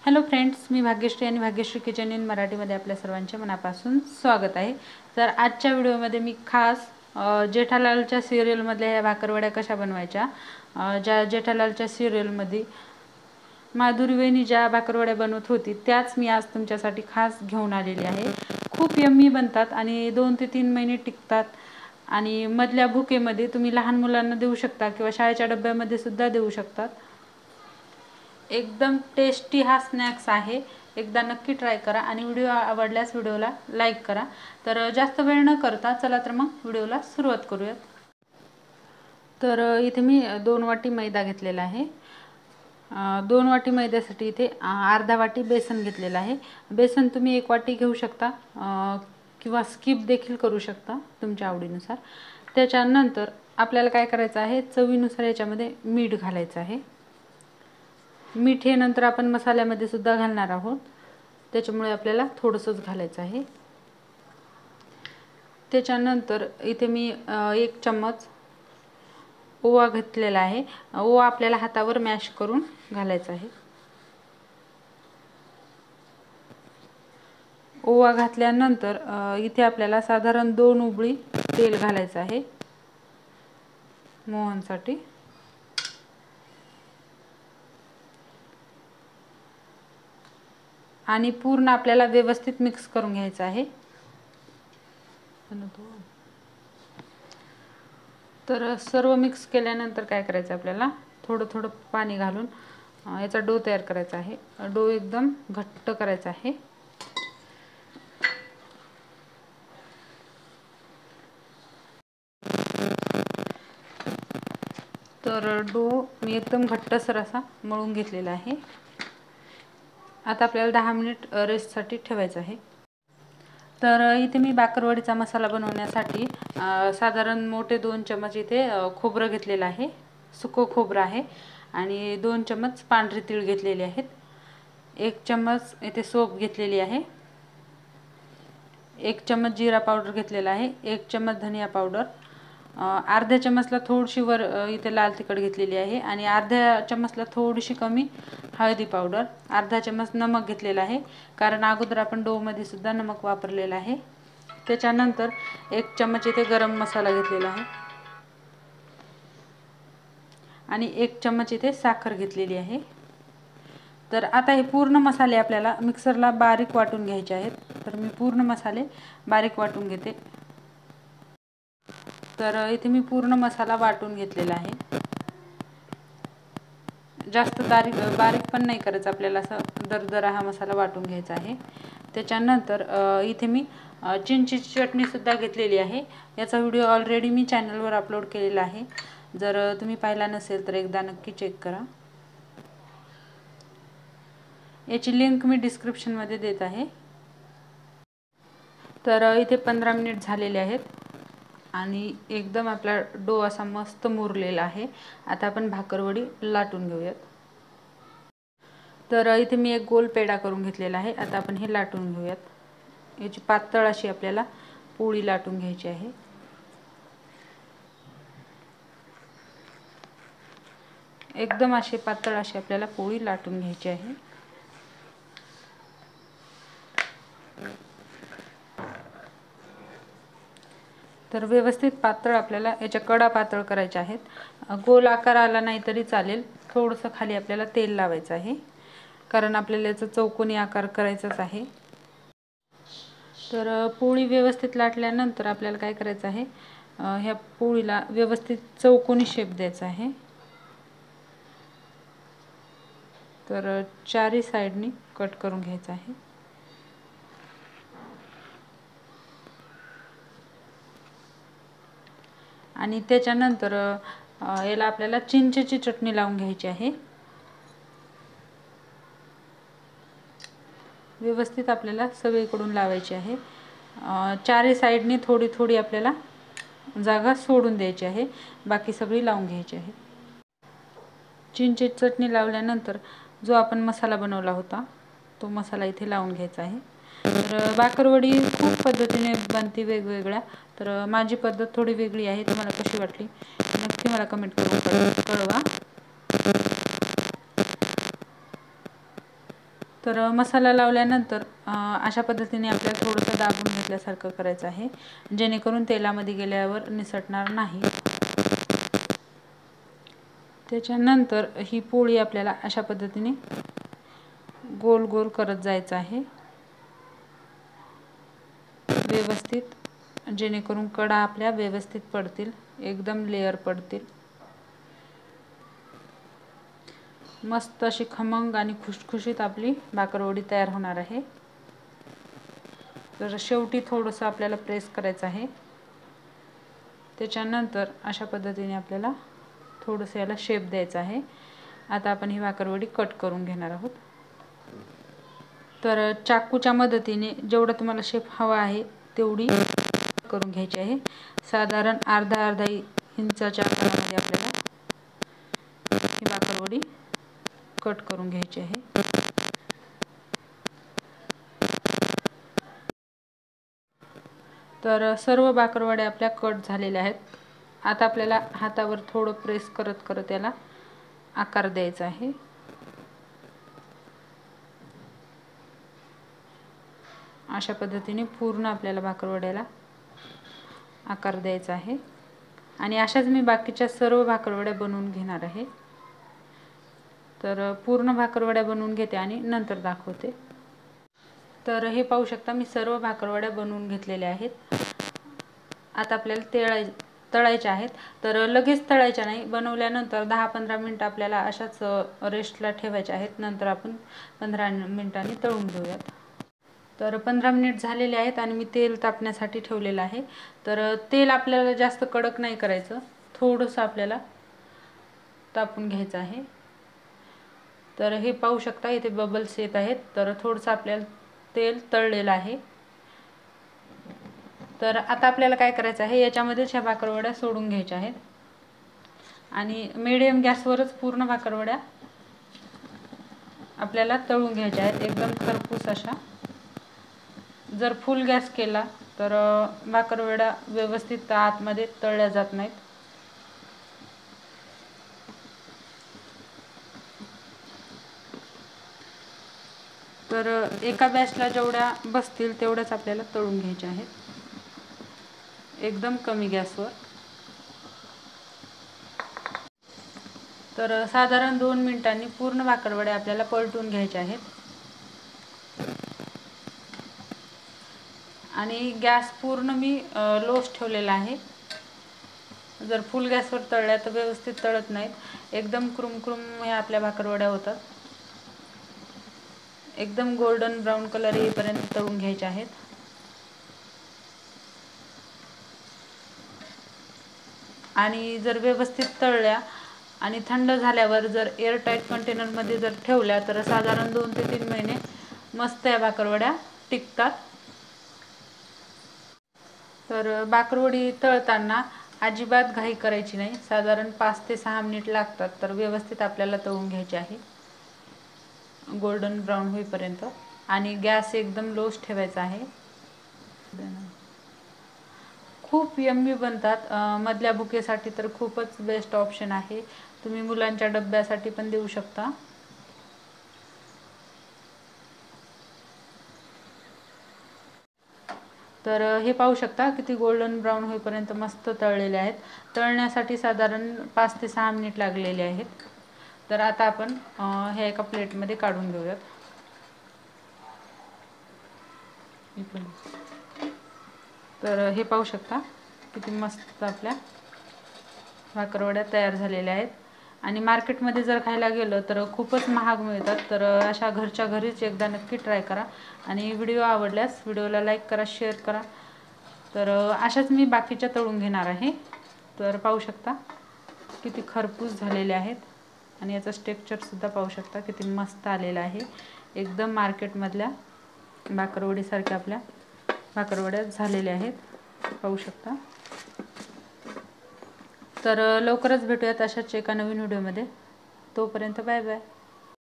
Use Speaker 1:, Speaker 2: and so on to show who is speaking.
Speaker 1: Hello friends, मी भाग्यश्री आणि Bhagyashree kitchen in मराठीमध्ये आपल्या सर्वांचे मनापासून स्वागत आहे। तर आजच्या व्हिडिओमध्ये मी खास जेठालालच्या सिरियलमधल्या ह्या भाकरवड्या कशा बनवायच्या, ज्या जेठालालच्या सिरियलमध्ये माधुरी वहिनी ज्या भाकरवड्या बनवत होती त्याच मी आज तुमच्यासाठी खास घेऊन आलेली आहे। खूप यम्मी बनतात आणि 2 ते 3 महिने टिकतात आणि मधल्या भुकेमध्ये तुम्ही लहान मुलांना देऊ शकता किंवा शाळेच्या डब्यामध्ये सुद्धा देऊ शकतात। एकदम टेस्टी हा स्नॅक्स आहे। एकदा नक्की ट्राय करा आणि व्हिडिओ आवडल्यास व्हिडिओला लाईक करा। तर जास्त वेळ न करता चला तर मग व्हिडिओला सुरुवात करूयात। तर इथे मी 2 वाटी मैदा घेतलेला आहे। 2 वाटी मैद्यासाठी इथे अर्धा वाटी बेसन घेतलेला आहे। बेसन तुम्ही 1 वाटी घेऊ शकता किंवा स्किप देखील करू शकता तुमच्या आवडीनुसार। त्याच्यानंतर आपल्याला काय करायचं आहे, चवीनुसार याच्यामध्ये मीठ घालायचं आहे। मीठ हे नंतर आपण मसाल्यामध्ये सुद्धा घालणार आहोत, त्याच्यामुळे आपल्याला थोडंसंच घालायचं आहे। त्याच्यानंतर इथे मी 1 चम्मच ओवा घेतलेला आहे। ओवा आपल्याला हातावर मॅश करून घालायचा आहे। ओवा घातल्यानंतर इथे आपल्याला साधारण 2 उबळी तेल घालायचं आहे मोहनसाठी। आणि पूर्ण आपल्याला व्यवस्थित मिक्स करून घ्यायचं आहे। तर सर्व मिक्स केल्यानंतर काय करायचं, आपल्याला थोडं थोडं पाणी घालून याचा डो तयार करायचा आहे। डो एकदम घट्ट करायचा आहे। तर डो मी एकदम घट्टसर असा मळून घेतलेला आहे। आता आपल्याला 10 मिनिट रेस्टसाठी ठेवायचं आहे। तर इथे मी भाकरवडीचा मसाला बनवण्यासाठी साधारण मोठे 2 चमच इथे खोबरं घेतलेलं आहे, सुकं खोबरं आहे आणि 2 चमच पांढरे तीळ घेतलेले आहेत। 1 चमच इथे सोप घेतलेली आहे। 1 चमच जिरा पावडर घेतलेला आहे। 1 चमच धनिया पावडर, अर्ध्या चमचला थोडीशी वर इथे लाल तिखट घेतलेली आहे आणि अर्ध्या चमचला थोडीशी कमी हळदी पावडर, अर्धा चमच नमक घेतलेला आहे, कारण अगोदर आपण डो मध्ये सुद्धा नमक वापरलेला आहे। त्याच्यानंतर 1 चमच इथे गरम मसाला घेतलेला आहे आणि 1 चमच इथे साखर घेतलेली आहे। तर आता हे पूर्ण मसाले आपल्याला मिक्सरला बारीक वाटून घ्यायचे आहेत। तर मी पूर्ण मसाले बारीक वाटून घेते। तर इथे मी पूर्ण मसाला वाटून घेतलेला आहे। जास्त बारीक पण नाही करायचं आपल्याला, असं दरदरा हा मसाला वाटून घ्यायचा आहे। त्याच्यानंतर इथे मी चिंचेची चटणी सुद्धा घेतलेली आहे। याचा व्हिडिओ ऑलरेडी मी चॅनलवर अपलोड केलेला आहे, जर तुम्ही पाहिला नसेल तर एकदा नक्की चेक करा। याची लिंक मी डिस्क्रिप्शनमध्ये देत आहे। तर इथे 15 मिनिट झालेले आहेत आणि एकदम आपला डो असा मस्त मुरलेला आहे। आता आपण भाकरवडी लाटून घेऊयात। तर इथे मी एक गोल पेढा करून घेतलेला आहे। आता आपण हे लाटून घेऊयात। याची पातळ अशी आपल्याला पोळी लाटून घ्यायची आहे। एकदम अशी पातळ अशी आपल्याला पोळी लाटून घ्यायची आहे। तर व्यवस्थित पातळ आपल्याला याच्या कडा पातळ करायच्या आहेत। गोल आकार आला नाही तरी चालेल, थोडंसं खाली आपल्याला तेल लावायचं आहे, कारण आपल्याला याचा चौकोनी आकार करायचाच आहे। तर पोळी व्यवस्थित लाटल्यानंतर आपल्याला काय करायचं आहे, ह्या पोळीला व्यवस्थित चौकोनी शेप द्यायचा आहे। तर चारही साइडनी कट करून घ्यायचं आहे। आणि त्याच्यानंतर याला आपल्याला चिंचेची चटणी लावून घ्यायची आहे। व्यवस्थित आपल्याला सगळीकडून लावायची आहे। चारही साइडनी थोडी थोडी आपल्याला जागा सोडून द्यायची आहे, बाकी सगळी लावून घ्यायची आहे। चिंचेची चटणी लावल्यानंतर जो आपण मसाला बनवला होता तो मसाला इथे लावून घ्यायचा आहे। तर भाकरवडी खूप पद्धतीने बनते वेगवेगळ्या, तर माझी पद्धत थोडी वेगळी आहे। तुम्हाला कशी वाटली नक्की मला कमेंट करून कळवा। तर मसाला लावल्यानंतर अशा पद्धतीने आपल्याला थोडंसं दाबून घेतल्यासारखं करायचं आहे, जेणेकरून तेलामध्ये गेल्यावर निसटणार नाही. त्याच्यानंतर ही पोळी आपल्याला अशा पद्धतीने गोल गोल करत जायचं आहे व्यवस्थित, जेणेकरून कडा आपल्या व्यवस्थित पडतील, एकदम लेअर पडतील. मस्त अशी खमंग आणि खुशखुशीत आपली भाकरवडी तयार होणार आहे. तर शेवटी थोडंसं आपल्याला प्रेस करायचं आहे. त्याच्यानंतर अशा पद्धतीने आपल्याला थोडंसं याला शेप द्यायचा आहे. आता आपण ही भाकरवडी कट करून घेणार आहोत. तर चाकूच्या मदतीने जेवढा तुम्हाला शेप हवा आहे तेवढी करून घ्यायची आहे. साधारण अर्धा इंचाच्या आकारामध्ये आपल्याला ही भाकरवडी कट करून घ्यायची आहे. तर सर्व भाकरवड्या आपल्या कट झालेल्या आहेत. आता आपल्याला हातावर थोडं प्रेस करत करत याला आकार द्यायचा आहे. अशा पद्धतीने पूर्ण आपल्याला भाकरवड्याला आकार द्यायचा आहे. आणि अशाच मी बाकीच्या सर्व भाकरवड्या बनवून घेणार आहे. तर पूर्ण भाकरवड्या बनवून घेते आणि नंतर दाखवते. तर हे पाहू शकता, मी सर्व भाकरवड्या बनवून घेतलेल्या आहेत. आता आपल्याला तळायच्या आहेत. तर लगेच तळायच्या नाही, बनवल्यानंतर 10-15 मिनिट आपल्याला अशाच रेस्टला ठेवायच्या आहेत. नंतर आपण 15 मिनिटांनी तळून घेऊयात. तर 15 मिनिट झालेले आहेत आणि मी तेल तापण्यासाठी ठेवलेलं आहे. तर तेल आपल्याला जास्त कडक नाही करायचं, थोडंसं आपल्याला तापून घ्यायचं आहे. तर हे पाहू शकता, इथे बबल्स येत आहेत. तर थोडंसं आपल्याला तेल तळलेलं आहे. तर आता आपल्याला काय करायचं आहे, याच्यामध्येच ह्या भाकरवड्या सोडून घ्यायच्या आहेत आणि मीडियम गॅसवरच पूर्ण भाकरवड्या आपल्याला तळून घ्यायच्या आहेत, एकदम खरपूस अशा. जर फुल गॅस केला तर भाकरवड्या व्यवस्थित आतमध्ये तळल्या जात नाहीत. तर एका बॅचला जेवढ्या बसतील तेवढ्याच आपल्याला तळून घ्यायच्या आहेत, एकदम कमी गॅसवर. तर साधारण 2 मिनिटांनी पूर्ण भाकरवड्या आपल्याला पलटून घ्यायच्या आहेत. आणि गॅस पूर्ण मी लोच ठेवलेला आहे. जर फुल गॅसवर तळल्या तर व्यवस्थित तळत नाहीत, एकदम कुरमकुरम ह्या आपल्या भाकरवड्या होतात. एकदम गोल्डन ब्राऊन कलर येईपर्यंत तळून घ्यायच्या आहेत. आणि जर व्यवस्थित तळल्या आणि थंड झाल्यावर जर एअरटाईट कंटेनरमध्ये जर ठेवल्या तर साधारण 2 ते 3 महिने मस्त या भाकरवड्या टिकतात. तर भाकरवडी तळताना अजिबात घाई करायची नाही, साधारण 5 ते 6 मिनिट लागतात. तर व्यवस्थित आपल्याला तळून घ्यायचे आहे गोल्डन ब्राऊन होईपर्यंत. आणि गॅस एकदम लोच ठेवायचा आहे. खूप यम्मी बनतात. मधल्या भुकेसाठी तर खूपच बेस्ट ऑप्शन आहे. तुम्ही मुलांच्या डब्यासाठी पण देऊ शकता. तर हे पाहू शकता, किती गोल्डन ब्राऊन होईपर्यंत मस्त तळलेले आहेत. तळण्यासाठी साधारण 5 ते 6 मिनिट लागलेले आहेत. तर आता आपण हे एका प्लेटमध्ये काढून घेऊयात. तर हे पाहू शकता, किती मस्त आपल्या भाकरवड्या तयार झालेल्या आहेत. आणि मार्केटमध्ये जर खायला गेलं तर खूपच महाग मिळतात. तर अशा घरच्या घरीच एकदा नक्की ट्राय करा. आणि व्हिडिओ आवडल्यास व्हिडिओला लाईक करा, शेअर करा. तर अशाच मी बाकीच्या तळून घेणार आहे. तर पाहू शकता किती खरपूस झालेले आहेत. आणि याचं टेक्स्चरसुद्धा पाहू शकता किती मस्त आलेलं आहे. एकदम मार्केटमधल्या भाकरवडीसारख्या आपल्या भाकरवड्या झालेल्या आहेत, पाहू शकता. तर लवकरच भेटूयात अशाच एका नवीन व्हिडिओमध्ये. तोपर्यंत बाय बाय.